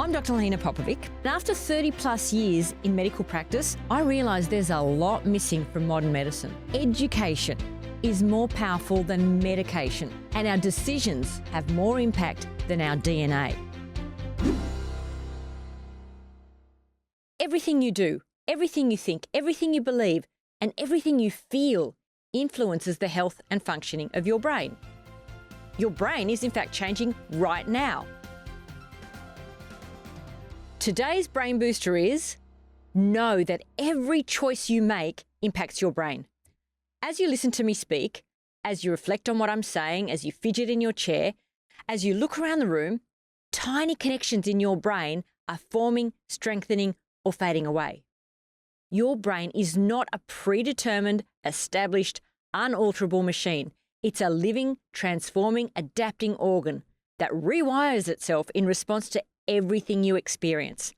I'm Dr Helena, and after 30 plus years in medical practice, I realised there's a lot missing from modern medicine. Education is more powerful than medication, and our decisions have more impact than our DNA. Everything you do, everything you think, everything you believe, and everything you feel influences the health and functioning of your brain. Your brain is in fact changing right now. Today's brain booster is know that every choice you make impacts your brain. As you listen to me speak, as you reflect on what I'm saying, as you fidget in your chair, as you look around the room, tiny connections in your brain are forming, strengthening, or fading away. Your brain is not a predetermined, established, unalterable machine. It's a living, transforming, adapting organ that rewires itself in response to everything you experience.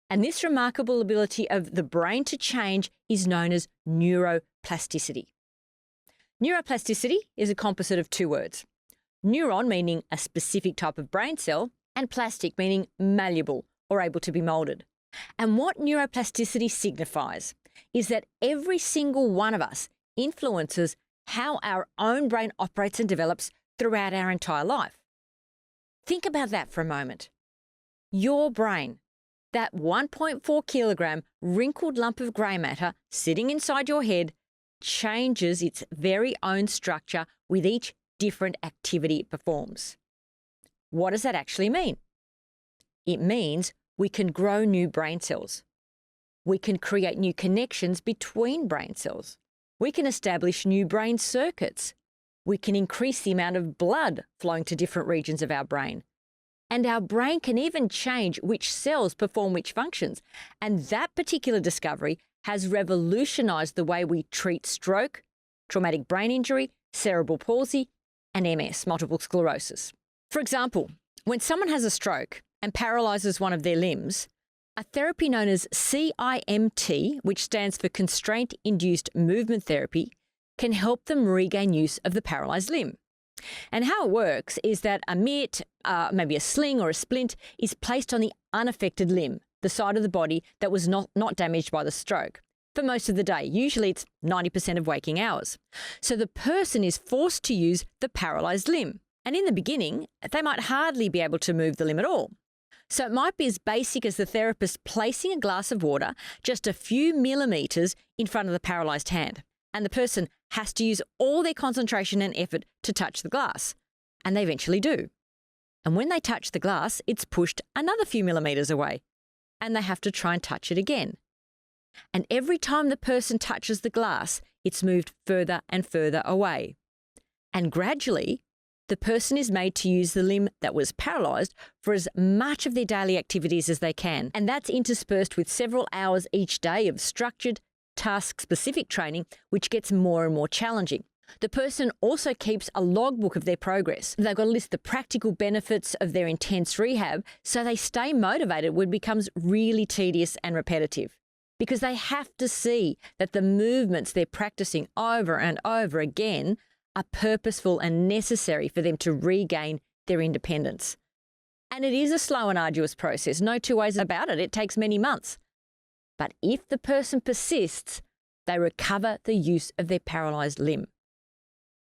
And this remarkable ability of the brain to change is known as neuroplasticity. Neuroplasticity is a composite of two words. Neuron meaning a specific type of brain cell, and plastic meaning malleable or able to be moulded. And what neuroplasticity signifies is that every single one of us influences how our own brain operates and develops throughout our entire life. Think about that for a moment. Your brain, that 1.4 kilogram wrinkled lump of grey matter sitting inside your head, changes its very own structure with each different activity it performs. What does that actually mean? It means we can grow new brain cells. We can create new connections between brain cells. We can establish new brain circuits. We can increase the amount of blood flowing to different regions of our brain. And our brain can even change which cells perform which functions. And that particular discovery has revolutionized the way we treat stroke, traumatic brain injury, cerebral palsy, and MS, multiple sclerosis. For example, when someone has a stroke and paralyzes one of their limbs, a therapy known as CIMT, which stands for Constraint-Induced Movement Therapy, can help them regain use of the paralyzed limb. And how it works is that a mitt, maybe a sling or a splint, is placed on the unaffected limb, the side of the body that was not damaged by the stroke, for most of the day. Usually it's 90% of waking hours. So the person is forced to use the paralyzed limb. And in the beginning, they might hardly be able to move the limb at all. So it might be as basic as the therapist placing a glass of water just a few millimeters in front of the paralyzed hand. And the person has to use all their concentration and effort to touch the glass. And they eventually do. And when they touch the glass, it's pushed another few millimeters away. And they have to try and touch it again. And every time the person touches the glass, it's moved further and further away. And gradually, the person is made to use the limb that was paralyzed for as much of their daily activities as they can. And that's interspersed with several hours each day of structured, task-specific training, which gets more and more challenging. The person also keeps a logbook of their progress. They've got to list the practical benefits of their intense rehab so they stay motivated when it becomes really tedious and repetitive. Because they have to see that the movements they're practicing over and over again are purposeful and necessary for them to regain their independence. And it is a slow and arduous process, no two ways about it. It takes many months. But if the person persists, they recover the use of their paralyzed limb.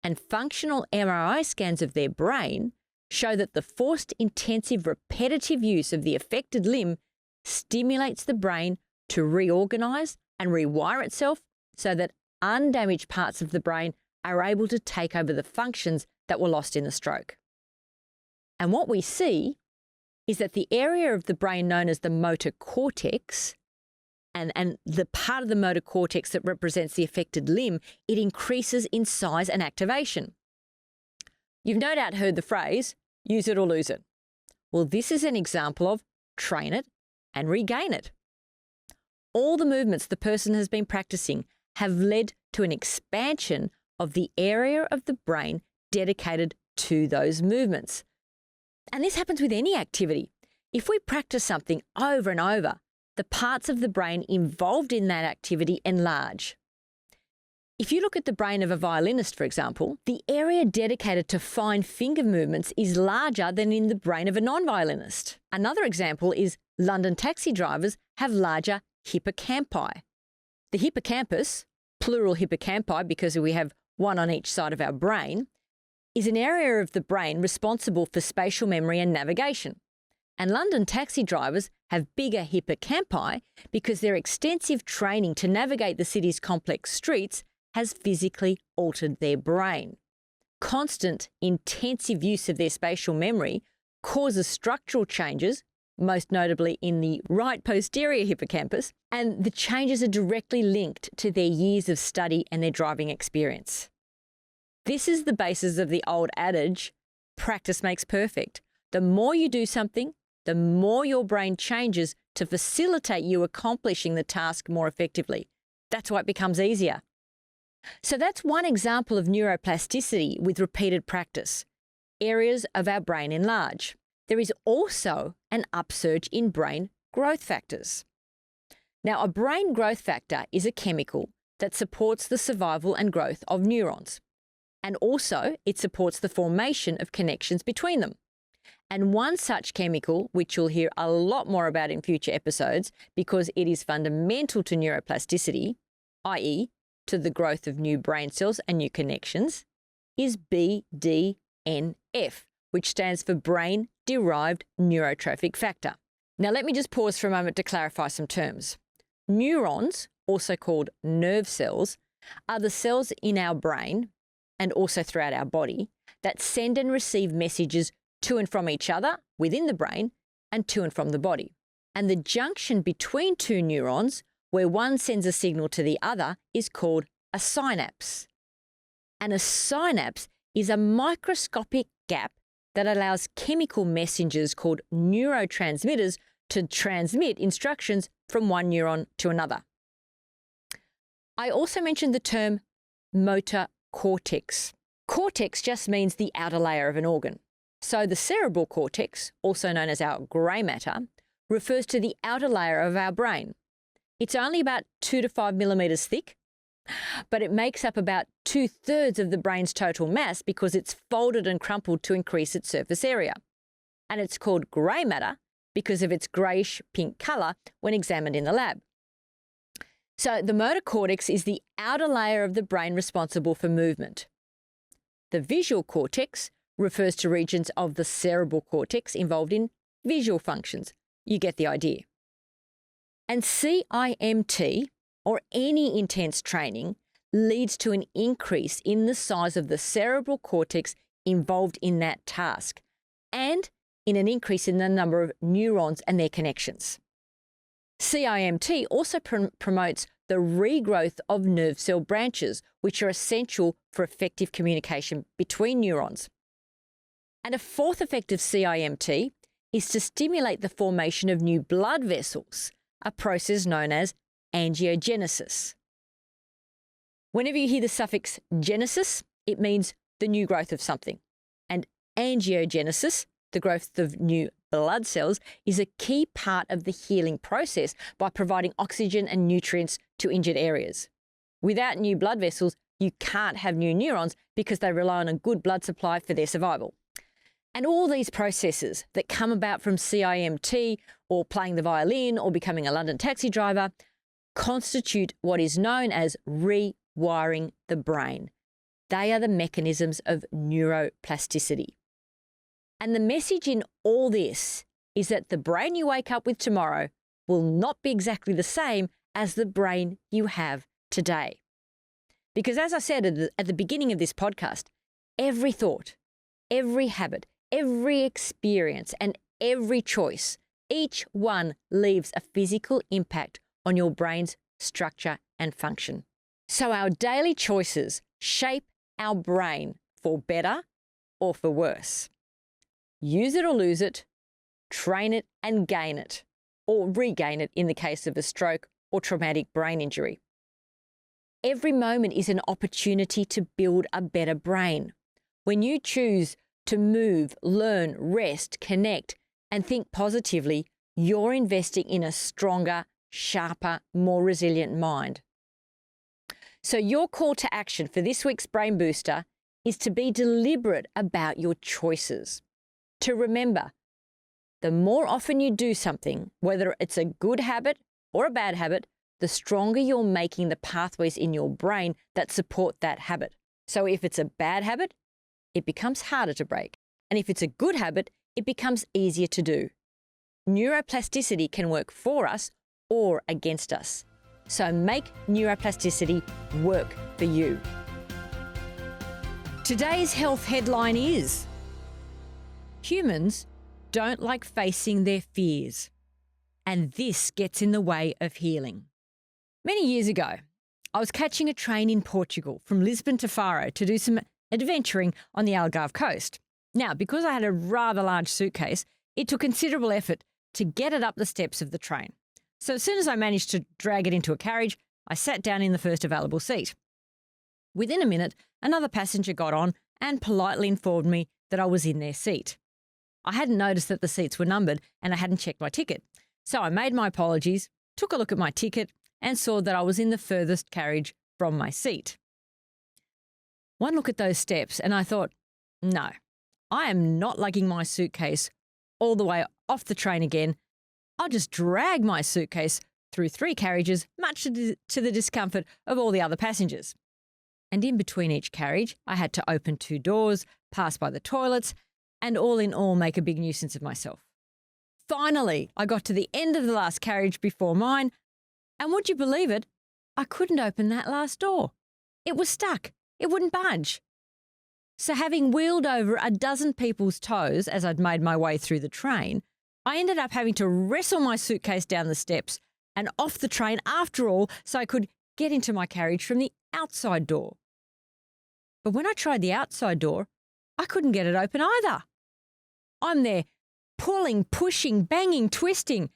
And functional MRI scans of their brain show that the forced, intensive, repetitive use of the affected limb stimulates the brain to reorganize and rewire itself so that undamaged parts of the brain are able to take over the functions that were lost in the stroke. And what we see is that the area of the brain known as the motor cortex, and the part of the motor cortex that represents the affected limb, it increases in size and activation. You've no doubt heard the phrase, use it or lose it. Well, this is an example of train it and regain it. All the movements the person has been practicing have led to an expansion of the area of the brain dedicated to those movements. And this happens with any activity. If we practice something over and over, the parts of the brain involved in that activity enlarge. If you look at the brain of a violinist, for example, the area dedicated to fine finger movements is larger than in the brain of a non-violinist. Another example is London taxi drivers have larger hippocampi. The hippocampus, plural hippocampi because we have one on each side of our brain, is an area of the brain responsible for spatial memory and navigation. And London taxi drivers have bigger hippocampi because their extensive training to navigate the city's complex streets has physically altered their brain. Constant, intensive use of their spatial memory causes structural changes, most notably in the right posterior hippocampus, and the changes are directly linked to their years of study and their driving experience. This is the basis of the old adage, practice makes perfect. The more you do something, the more your brain changes to facilitate you accomplishing the task more effectively. That's why it becomes easier. So that's one example of neuroplasticity with repeated practice. Areas of our brain enlarge. There is also an upsurge in brain growth factors. Now, a brain growth factor is a chemical that supports the survival and growth of neurons. And also, it supports the formation of connections between them. And one such chemical, which you'll hear a lot more about in future episodes because it is fundamental to neuroplasticity, i.e., to the growth of new brain cells and new connections, is BDNF, which stands for brain-derived neurotrophic factor. Now, let me just pause for a moment to clarify some terms. Neurons, also called nerve cells, are the cells in our brain and also throughout our body that send and receive messages to and from each other within the brain and to and from the body. And the junction between two neurons, where one sends a signal to the other, is called a synapse. And a synapse is a microscopic gap that allows chemical messengers called neurotransmitters to transmit instructions from one neuron to another. I also mentioned the term motor cortex. Cortex just means the outer layer of an organ. So the cerebral cortex, also known as our grey matter, refers to the outer layer of our brain. It's only about 2 to 5 millimeters thick, but it makes up about 2/3 of the brain's total mass because it's folded and crumpled to increase its surface area. And it's called grey matter because of its greyish pink colour when examined in the lab. So the motor cortex is the outer layer of the brain responsible for movement. The visual cortex refers to regions of the cerebral cortex involved in visual functions. You get the idea. And CIMT, or any intense training, leads to an increase in the size of the cerebral cortex involved in that task, and in an increase in the number of neurons and their connections. CIMT also promotes the regrowth of nerve cell branches, which are essential for effective communication between neurons. And a fourth effect of CIMT is to stimulate the formation of new blood vessels, a process known as angiogenesis. Whenever you hear the suffix genesis, it means the new growth of something. And angiogenesis, the growth of new blood cells, is a key part of the healing process by providing oxygen and nutrients to injured areas. Without new blood vessels, you can't have new neurons because they rely on a good blood supply for their survival. And all these processes that come about from CIMT or playing the violin or becoming a London taxi driver constitute what is known as rewiring the brain. They are the mechanisms of neuroplasticity. And the message in all this is that the brain you wake up with tomorrow will not be exactly the same as the brain you have today. Because as I said at the beginning of this podcast, every thought, every habit, every experience, and every choice, each one leaves a physical impact on your brain's structure and function. So our daily choices shape our brain for better or for worse. Use it or lose it, train it and gain it, or regain it in the case of a stroke or traumatic brain injury. Every moment is an opportunity to build a better brain. When you choose to move, learn, rest, connect, and think positively, you're investing in a stronger, sharper, more resilient mind. So your call to action for this week's Brain Booster is to be deliberate about your choices. To remember, the more often you do something, whether it's a good habit or a bad habit, the stronger you're making the pathways in your brain that support that habit. So if it's a bad habit, it becomes harder to break. And if it's a good habit, it becomes easier to do. Neuroplasticity can work for us or against us. So make neuroplasticity work for you. Today's health headline is: humans don't like facing their fears, and this gets in the way of healing. Many years ago, I was catching a train in Portugal from Lisbon to Faro to do some adventuring on the Algarve coast. Now, because I had a rather large suitcase, it took considerable effort to get it up the steps of the train. So as soon as I managed to drag it into a carriage, I sat down in the first available seat. Within a minute, another passenger got on and politely informed me that I was in their seat. I hadn't noticed that the seats were numbered and I hadn't checked my ticket. So I made my apologies, took a look at my ticket, and saw that I was in the furthest carriage from my seat. One look at those steps and I thought, no, I am not lugging my suitcase all the way off the train again. I'll just drag my suitcase through 3 carriages, much to the discomfort of all the other passengers. And in between each carriage, I had to open 2 doors, pass by the toilets, and all in all make a big nuisance of myself. Finally, I got to the end of the last carriage before mine, and would you believe it, I couldn't open that last door. It was stuck. It wouldn't budge. So having wheeled over a dozen people's toes as I'd made my way through the train, I ended up having to wrestle my suitcase down the steps and off the train after all so I could get into my carriage from the outside door. But when I tried the outside door, I couldn't get it open either. I'm there pulling, pushing, banging, twisting,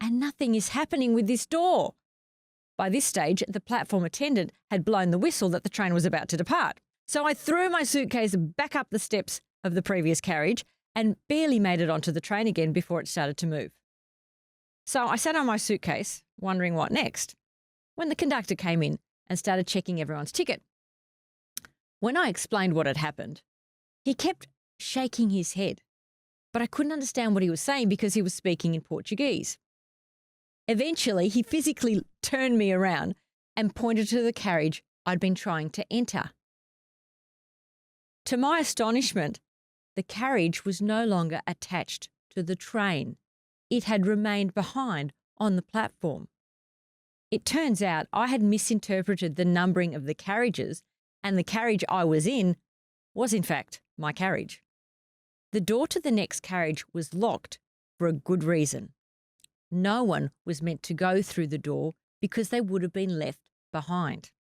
and nothing is happening with this door. By this stage, the platform attendant had blown the whistle that the train was about to depart. So I threw my suitcase back up the steps of the previous carriage and barely made it onto the train again before it started to move. So I sat on my suitcase, wondering what next, when the conductor came in and started checking everyone's ticket. When I explained what had happened, he kept shaking his head, but I couldn't understand what he was saying because he was speaking in Portuguese. Eventually, he physically turned me around and pointed to the carriage I'd been trying to enter. To my astonishment, the carriage was no longer attached to the train. It had remained behind on the platform. It turns out I had misinterpreted the numbering of the carriages, and the carriage I was in was in fact my carriage. The door to the next carriage was locked for a good reason. No one was meant to go through the door because they would have been left behind.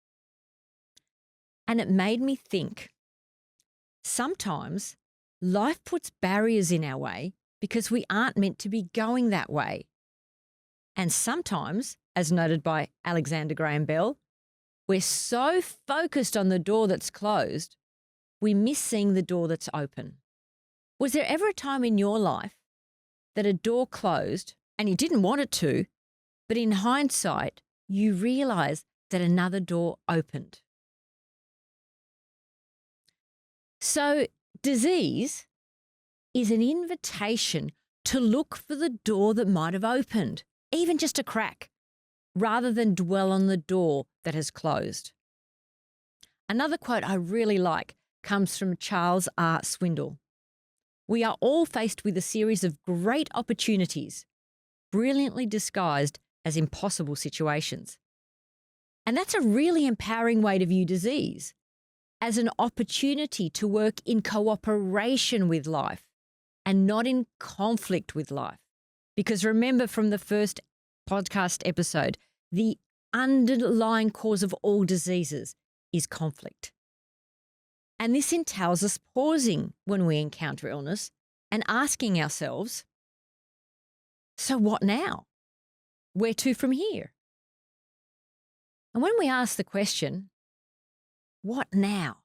And it made me think, sometimes life puts barriers in our way because we aren't meant to be going that way. And sometimes, as noted by Alexander Graham Bell, we're so focused on the door that's closed, we miss seeing the door that's open. Was there ever a time in your life that a door closed and you didn't want it to, but in hindsight, you realised that another door opened? So disease is an invitation to look for the door that might have opened, even just a crack, rather than dwell on the door that has closed. Another quote I really like comes from Charles R. Swindoll. We are all faced with a series of great opportunities, brilliantly disguised as impossible situations. And that's a really empowering way to view disease, as an opportunity to work in cooperation with life and not in conflict with life. Because remember from the first podcast episode, the underlying cause of all diseases is conflict. And this entails us pausing when we encounter illness and asking ourselves, so what now? Where to from here? And when we ask the question, what now?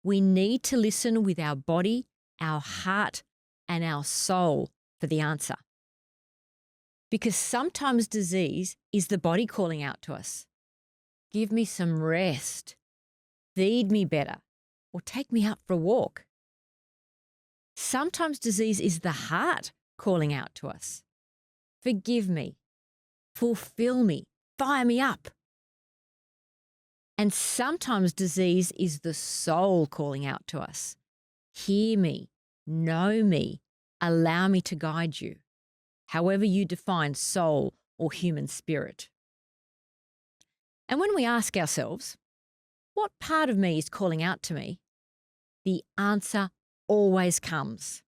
We need to listen with our body, our heart, and our soul for the answer. Because sometimes disease is the body calling out to us. give me some rest, feed me better, or take me out for a walk. Sometimes disease is the heart calling out to us. Forgive me, fulfill me, fire me up. And sometimes disease is the soul calling out to us. Hear me, know me, allow me to guide you, however you define soul or human spirit. And when we ask ourselves, what part of me is calling out to me? The answer always comes.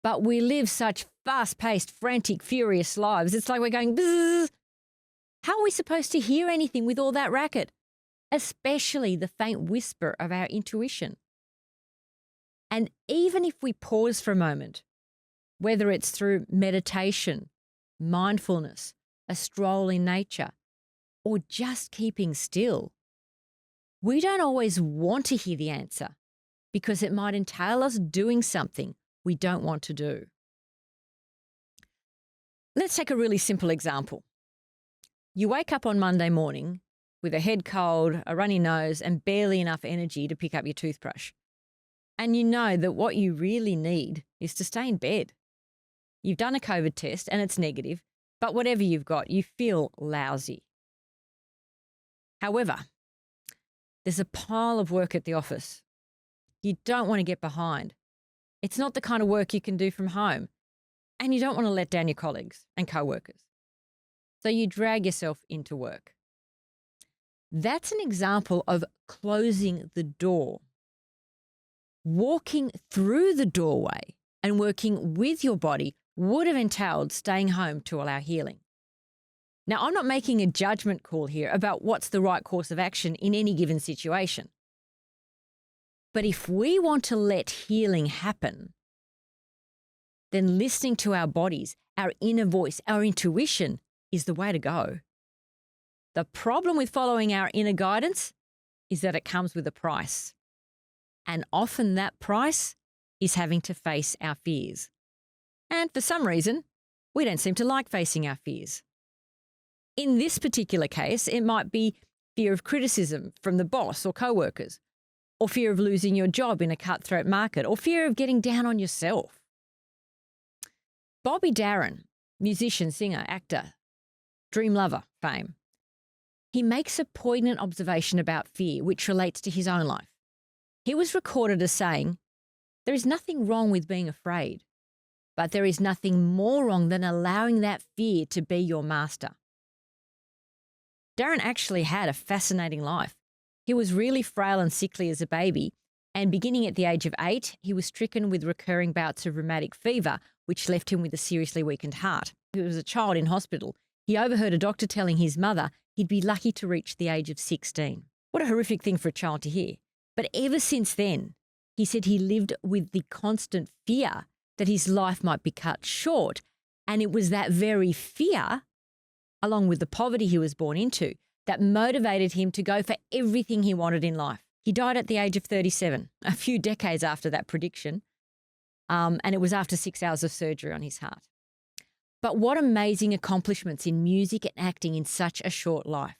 But we live such fast-paced, frantic, furious lives. It's like we're going, bzzz. How are we supposed to hear anything with all that racket? Especially the faint whisper of our intuition. And even if we pause for a moment, whether it's through meditation, mindfulness, a stroll in nature, or just keeping still, we don't always want to hear the answer because it might entail us doing something we don't want to do. Let's take a really simple example. You wake up on Monday morning with a head cold, a runny nose, and barely enough energy to pick up your toothbrush. And you know that what you really need is to stay in bed. You've done a COVID test and it's negative, but whatever you've got, you feel lousy. However, there's a pile of work at the office. You don't want to get behind. It's not the kind of work you can do from home, and you don't want to let down your colleagues and co-workers. So you drag yourself into work. That's an example of closing the door. Walking through the doorway and working with your body would have entailed staying home to allow healing. Now, I'm not making a judgment call here about what's the right course of action in any given situation. But if we want to let healing happen, then listening to our bodies, our inner voice, our intuition is the way to go. The problem with following our inner guidance is that it comes with a price. And often that price is having to face our fears. And for some reason, we don't seem to like facing our fears. In this particular case, it might be fear of criticism from the boss or co-workers, or fear of losing your job in a cutthroat market, or fear of getting down on yourself. Bobby Darin, musician, singer, actor, dream lover fame, he makes a poignant observation about fear which relates to his own life. He was recorded as saying, "There is nothing wrong with being afraid, but there is nothing more wrong than allowing that fear to be your master." Darren actually had a fascinating life. He was really frail and sickly as a baby, and beginning at the age of 8, he was stricken with recurring bouts of rheumatic fever, which left him with a seriously weakened heart. He was a child in hospital. He overheard a doctor telling his mother he'd be lucky to reach the age of 16. What a horrific thing for a child to hear. But ever since then, he said he lived with the constant fear that his life might be cut short. And it was that very fear, along with the poverty he was born into, that motivated him to go for everything he wanted in life. He died at the age of 37, a few decades after that prediction, and it was after 6 hours of surgery on his heart. But what amazing accomplishments in music and acting in such a short life.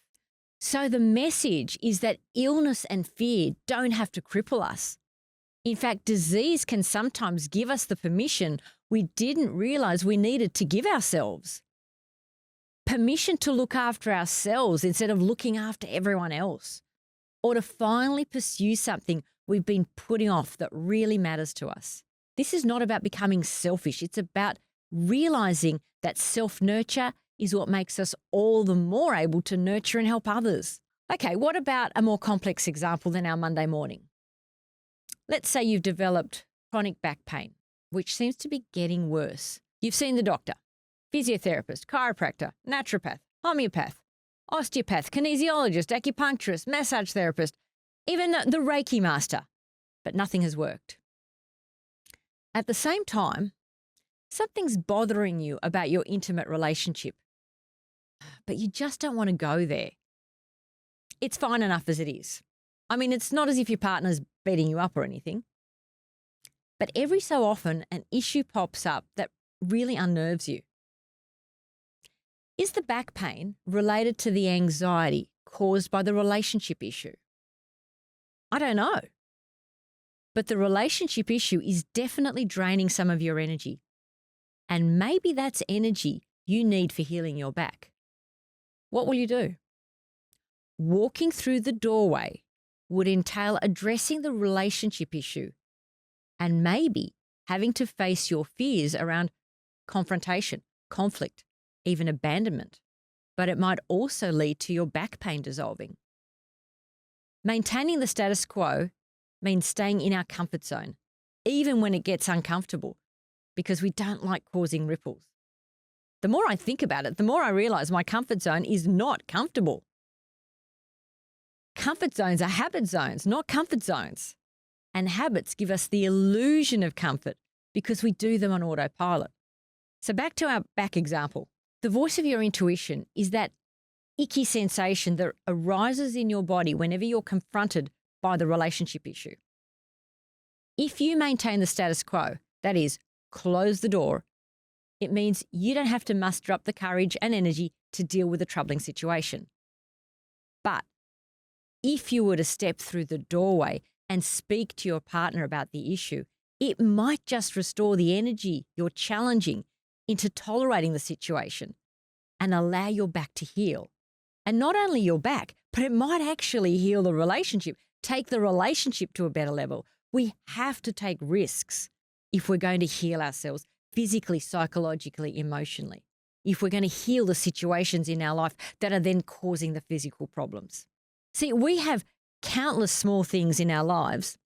So the message is that illness and fear don't have to cripple us. In fact, disease can sometimes give us the permission we didn't realize we needed to give ourselves. Permission to look after ourselves instead of looking after everyone else, or to finally pursue something we've been putting off that really matters to us. This is not about becoming selfish. It's about realizing that self-nurture is what makes us all the more able to nurture and help others. Okay, what about a more complex example than our Monday morning? Let's say you've developed chronic back pain, which seems to be getting worse. You've seen the doctor, physiotherapist, chiropractor, naturopath, homeopath, osteopath, kinesiologist, acupuncturist, massage therapist, even the Reiki master, but nothing has worked. At the same time, something's bothering you about your intimate relationship, but you just don't want to go there. It's fine enough as it is. I mean, it's not as if your partner's beating you up or anything. But every so often, an issue pops up that really unnerves you. Is the back pain related to the anxiety caused by the relationship issue? I don't know. But the relationship issue is definitely draining some of your energy. And maybe that's energy you need for healing your back. What will you do? Walking through the doorway would entail addressing the relationship issue and maybe having to face your fears around confrontation, conflict, even abandonment. But it might also lead to your back pain dissolving. Maintaining the status quo means staying in our comfort zone, even when it gets uncomfortable, because we don't like causing ripples. The more I think about it, the more I realize my comfort zone is not comfortable. Comfort zones are habit zones, not comfort zones. And habits give us the illusion of comfort because we do them on autopilot. So back to our back example. The voice of your intuition is that icky sensation that arises in your body whenever you're confronted by the relationship issue. If you maintain the status quo, that is, close the door, it means you don't have to muster up the courage and energy to deal with a troubling situation. But if you were to step through the doorway and speak to your partner about the issue, it might just restore the energy you're challenging into tolerating the situation and allow your back to heal. And not only your back, but it might actually heal the relationship, take the relationship to a better level. We have to take risks if we're going to heal ourselves physically, psychologically, emotionally, if we're going to heal the situations in our life that are then causing the physical problems. See, we have countless small things in our lives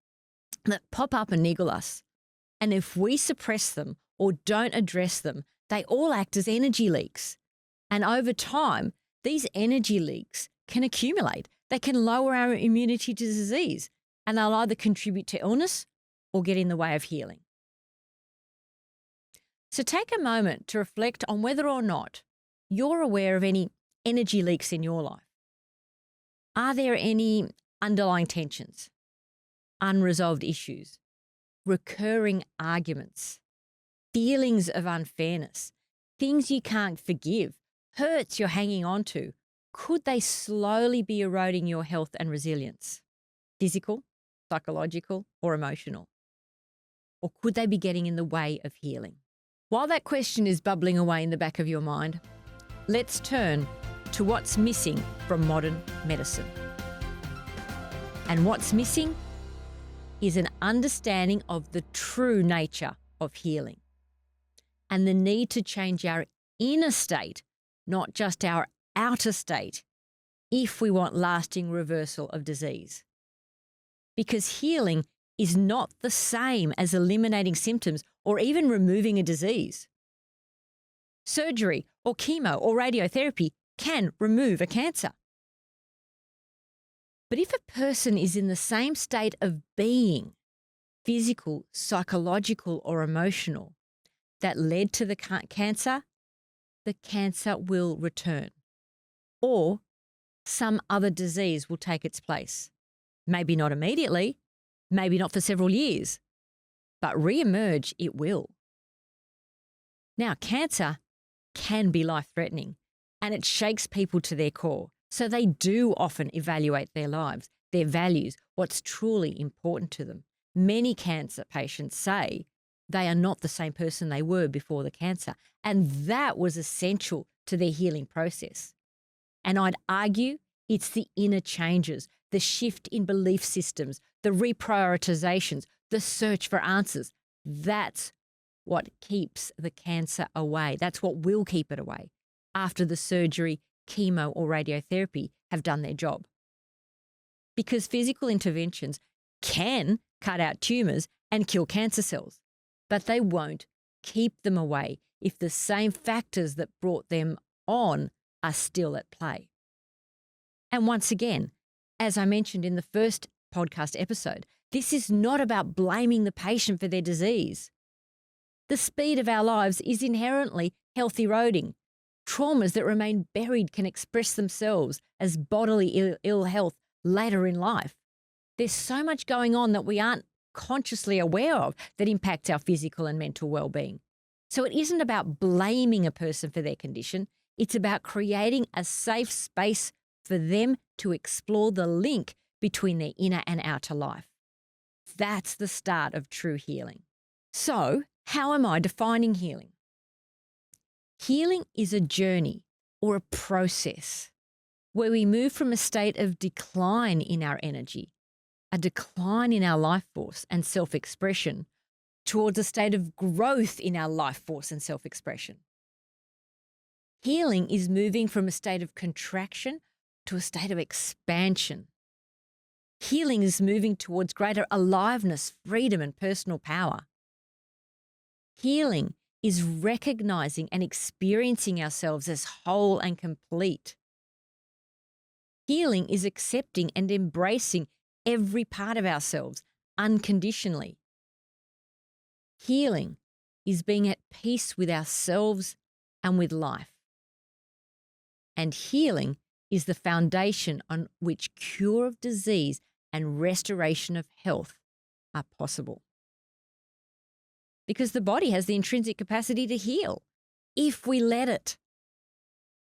that pop up and niggle us. And if we suppress them or don't address them, they all act as energy leaks. And over time, these energy leaks can accumulate. They can lower our immunity to disease, and they'll either contribute to illness or get in the way of healing. So take a moment to reflect on whether or not you're aware of any energy leaks in your life. Are there any underlying tensions, unresolved issues, recurring arguments, feelings of unfairness, things you can't forgive, hurts you're hanging on to? Could they slowly be eroding your health and resilience? Physical, psychological, or emotional? Or could they be getting in the way of healing? While that question is bubbling away in the back of your mind, let's turn to what's missing from modern medicine. And what's missing is an understanding of the true nature of healing and the need to change our inner state, not just our outer state, if we want lasting reversal of disease. Because healing is not the same as eliminating symptoms or even removing a disease. Surgery or chemo or radiotherapy can remove a cancer. But if a person is in the same state of being, physical, psychological, or emotional, that led to the cancer will return. Or some other disease will take its place. Maybe not immediately, maybe not for several years, but re-emerge it will. Now, cancer can be life-threatening, and it shakes people to their core. So they do often evaluate their lives, their values, what's truly important to them. Many cancer patients say they are not the same person they were before the cancer, and that was essential to their healing process. And I'd argue it's the inner changes, the shift in belief systems, the reprioritizations, the search for answers. That's what keeps the cancer away. That's what will keep it away after the surgery, chemo, or radiotherapy have done their job. Because physical interventions can cut out tumours and kill cancer cells, but they won't keep them away if the same factors that brought them on are still at play. And once again, as I mentioned in the first podcast episode, this is not about blaming the patient for their disease. The speed of our lives is inherently health eroding. Traumas that remain buried can express themselves as bodily ill health later in life. There's so much going on that we aren't consciously aware of that impacts our physical and mental well-being. So it isn't about blaming a person for their condition. It's about creating a safe space for them to explore the link between their inner and outer life. That's the start of true healing. So, how am I defining healing? Healing is a journey or a process where we move from a state of decline in our energy, a decline in our life force and self-expression, towards a state of growth in our life force and self-expression. Healing is moving from a state of contraction to a state of expansion. Healing is moving towards greater aliveness, freedom, and personal power. Healing is recognizing and experiencing ourselves as whole and complete. Healing is accepting and embracing every part of ourselves unconditionally. Healing is being at peace with ourselves and with life. And healing is the foundation on which cure of disease and restoration of health are possible. Because the body has the intrinsic capacity to heal if we let it.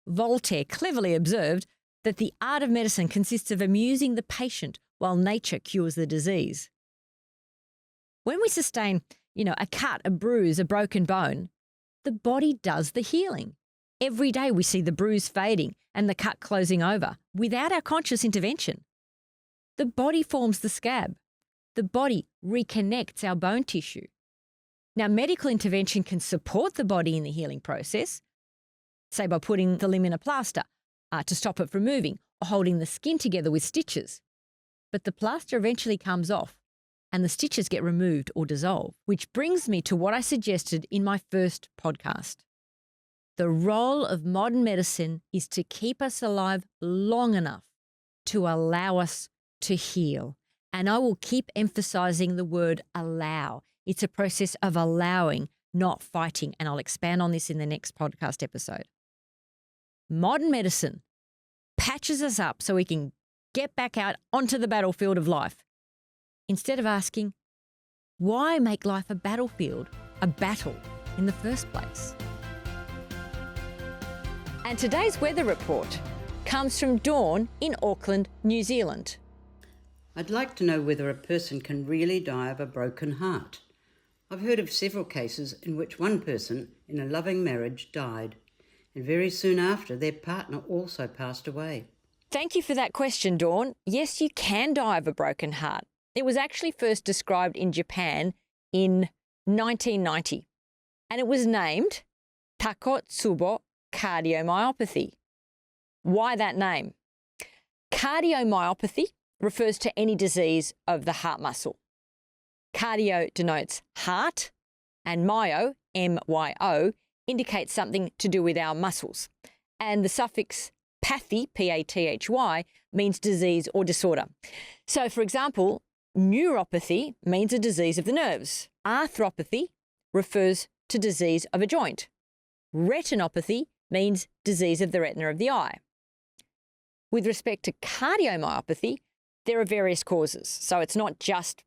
Voltaire cleverly observed that the art of medicine consists of amusing the patient while nature cures the disease. When we sustain, a cut, a bruise, a broken bone, the body does the healing. Every day we see the bruise fading and the cut closing over without our conscious intervention. The body forms the scab. The body reconnects our bone tissue. Now, medical intervention can support the body in the healing process, say by putting the limb in a plaster to stop it from moving, or holding the skin together with stitches. But the plaster eventually comes off and the stitches get removed or dissolve, which brings me to what I suggested in my first podcast. The role of modern medicine is to keep us alive long enough to allow us to heal. And I will keep emphasizing the word allow. It's a process of allowing, not fighting. And I'll expand on this in the next podcast episode. Modern medicine patches us up so we can get back out onto the battlefield of life. Instead of asking, why make life a battlefield, a battle in the first place? And today's weather report comes from Dawn in Auckland, New Zealand. I'd like to know whether a person can really die of a broken heart. I've heard of several cases in which one person in a loving marriage died, and very soon after their partner also passed away. Thank you for that question, Dawn. Yes, you can die of a broken heart. It was actually first described in Japan in 1990, and it was named Takotsubo cardiomyopathy. Why that name? Cardiomyopathy refers to any disease of the heart muscle. Cardio denotes heart, and myo, M-Y-O, indicates something to do with our muscles. And the suffix pathy, P-A-T-H-Y, means disease or disorder. So, for example, neuropathy means a disease of the nerves. Arthropathy refers to disease of a joint. Retinopathy means disease of the retina of the eye. With respect to cardiomyopathy, there are various causes. So it's not just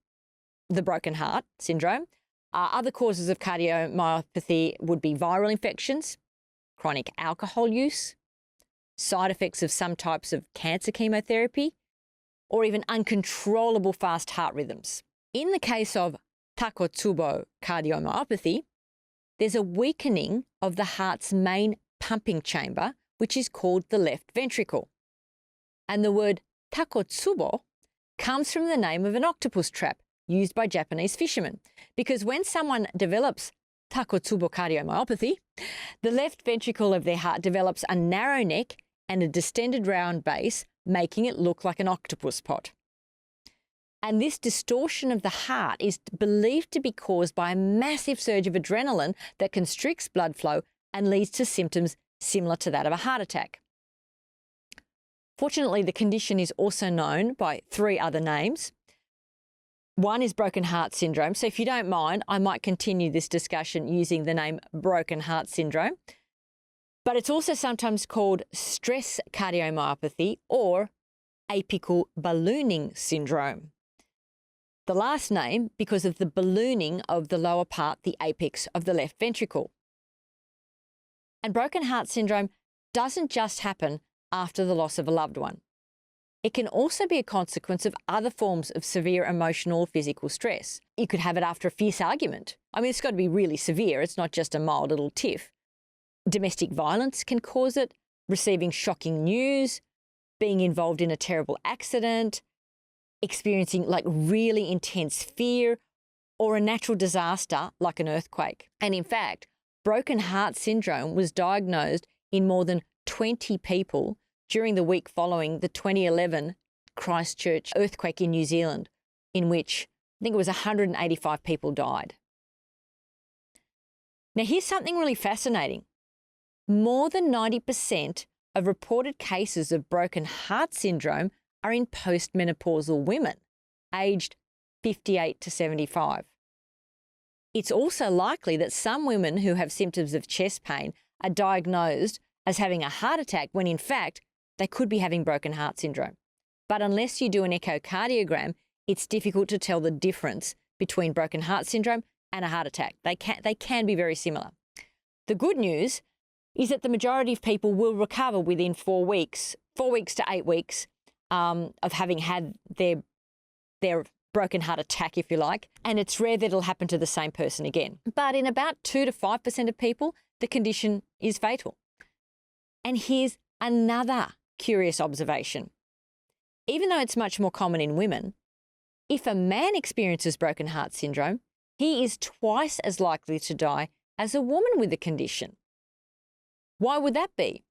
the broken heart syndrome. Other causes of cardiomyopathy would be viral infections, chronic alcohol use, side effects of some types of cancer chemotherapy, or even uncontrollable fast heart rhythms. In the case of Takotsubo cardiomyopathy, there's a weakening of the heart's main pumping chamber, which is called the left ventricle. And the word Takotsubo comes from the name of an octopus trap used by Japanese fishermen, because when someone develops Takotsubo cardiomyopathy, the left ventricle of their heart develops a narrow neck and a distended round base, making it look like an octopus pot. And this distortion of the heart is believed to be caused by a massive surge of adrenaline that constricts blood flow and leads to symptoms similar to that of a heart attack. Fortunately, the condition is also known by 3 other names. One is broken heart syndrome. So if you don't mind, I might continue this discussion using the name broken heart syndrome. But it's also sometimes called stress cardiomyopathy or apical ballooning syndrome. The last name because of the ballooning of the lower part, the apex of the left ventricle. And broken heart syndrome doesn't just happen after the loss of a loved one. It can also be a consequence of other forms of severe emotional or physical stress. You could have it after a fierce argument. I mean, it's got to be really severe. It's not just a mild little tiff. Domestic violence can cause it, receiving shocking news, being involved in a terrible accident, experiencing like really intense fear, or a natural disaster like an earthquake. And in fact, broken heart syndrome was diagnosed in more than 20 people during the week following the 2011 Christchurch earthquake in New Zealand, in which I think it was 185 people died. Now, here's something really fascinating. More than 90% of reported cases of broken heart syndrome are in postmenopausal women, aged 58 to 75. It's also likely that some women who have symptoms of chest pain are diagnosed as having a heart attack when in fact they could be having broken heart syndrome. But unless you do an echocardiogram, it's difficult to tell the difference between broken heart syndrome and a heart attack. They can be very similar. The good news is that the majority of people will recover within 4 weeks to 8 weeks of having had their broken heart attack, if you like, and it's rare that it'll happen to the same person again. But in about 2 to 5% of people, the condition is fatal. And here's another curious observation. Even though it's much more common in women, if a man experiences broken heart syndrome, he is twice as likely to die as a woman with the condition. Why would that be?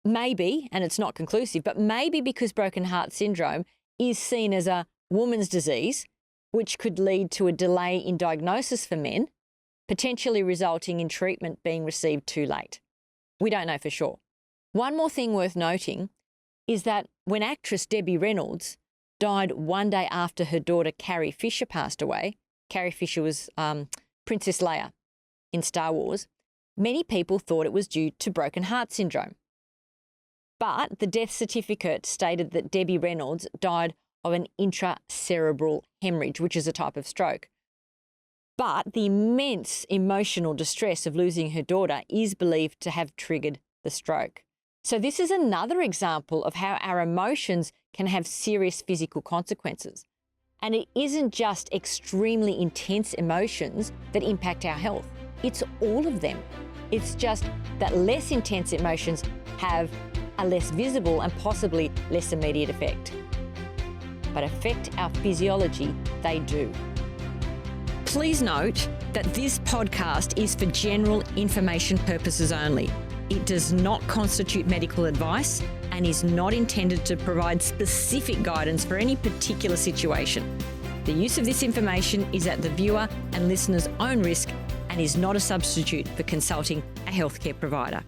Maybe, and it's not conclusive, but maybe because broken heart syndrome is seen as a woman's disease, which could lead to a delay in diagnosis for men, potentially resulting in treatment being received too late. We don't know for sure. One more thing worth noting is that when actress Debbie Reynolds died one day after her daughter Carrie Fisher passed away, Carrie Fisher was Princess Leia in Star Wars, many people thought it was due to broken heart syndrome. But the death certificate stated that Debbie Reynolds died of an intracerebral hemorrhage, which is a type of stroke. But the immense emotional distress of losing her daughter is believed to have triggered the stroke. So this is another example of how our emotions can have serious physical consequences. And it isn't just extremely intense emotions that impact our health. It's all of them. It's just that less intense emotions have a less visible and possibly less immediate effect. But affect our physiology, they do. Please note that this podcast is for general information purposes only. It does not constitute medical advice and is not intended to provide specific guidance for any particular situation. The use of this information is at the viewer and listener's own risk and is not a substitute for consulting a healthcare provider.